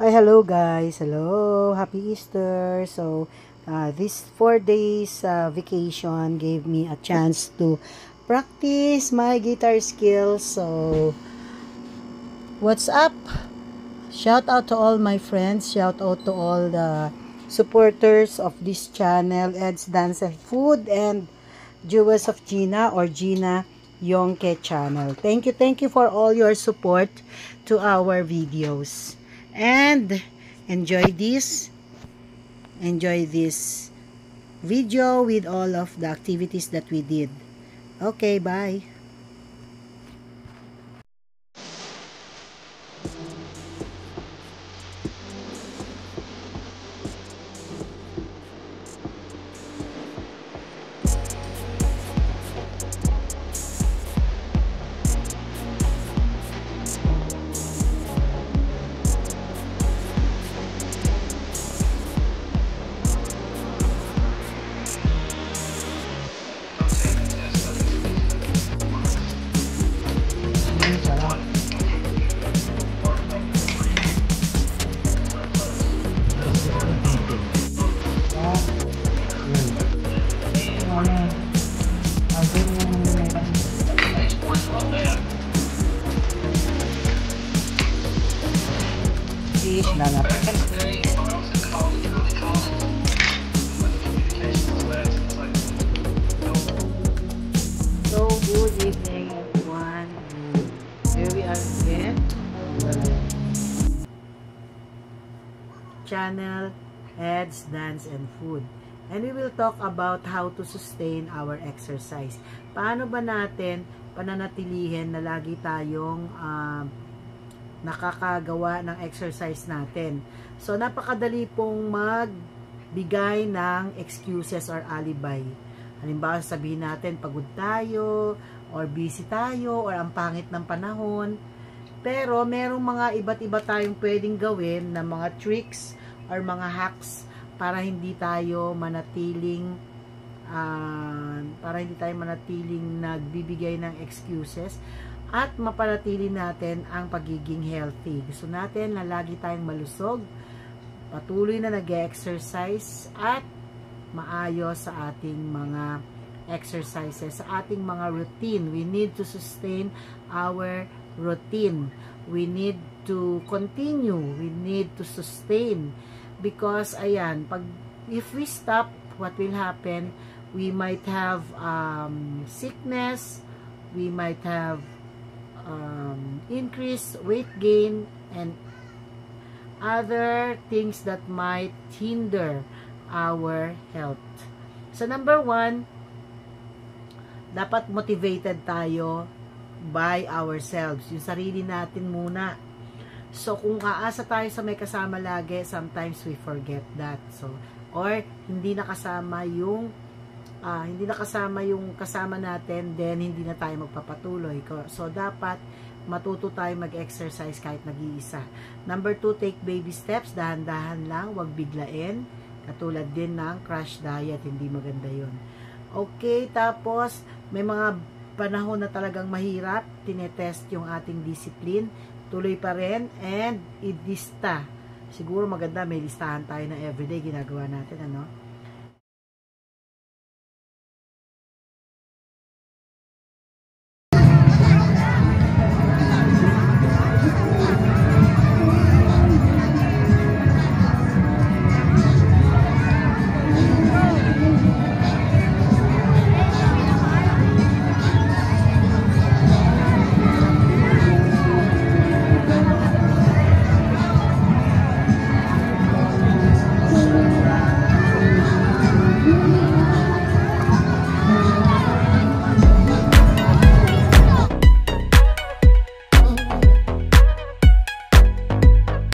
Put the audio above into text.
Hi, hello guys. Hello. Happy Easter. So, this 4 days vacation gave me a chance to practice my guitar skills. So, what's up? Shout out to all my friends. Shout out to all the supporters of this channel, Ed's Dance and Food and Jewels of Gina or Gina Yonke channel. Thank you for all your support to our videos. And enjoy this video with all of the activities that we did. Okay, bye. So, good evening everyone. Here we are again. Channel Ed's Dance and Food. And we will talk about how to sustain our exercise. Paano ba natin pananatilihin na lagi tayong nakakagawa ng exercise natin. So, napakadali pong magbigay ng excuses or alibi. Halimbawa, sabihin natin, pagod tayo, or busy tayo, or ang pangit ng panahon. Pero, merong mga iba't iba tayong pwedeng gawin na mga tricks or mga hacks para hindi tayo manatiling nagbibigay ng excuses at mapanatili natin ang pagiging healthy. Gusto natin na lagi tayong malusog, patuloy na nag-exercise at maayos sa ating mga exercises, sa ating mga routine. We need to sustain our routine. We need to continue. We need to sustain. Because, ayan, if we stop, what will happen? We might have sickness, we might have increased weight gain and other things that might hinder our health. So, number 1, dapat motivated tayo by ourselves. Yung sarili natin muna. So, kung aasa tayo sa may kasama lagi, sometimes we forget that. So, or hindi nakasama yung kasama natin, then hindi na tayo magpapatuloy. So, dapat matuto tayo mag-exercise kahit nag-iisa. Number 2, take baby steps. Dahan-dahan lang, wag biglain. Katulad din ng crash diet, hindi maganda yun. Okay, tapos, may mga panahon na talagang mahirap, tinetest yung ating discipline, tuloy pa rin, and ilista. Siguro maganda, may listahan tayo na everyday ginagawa natin, ano?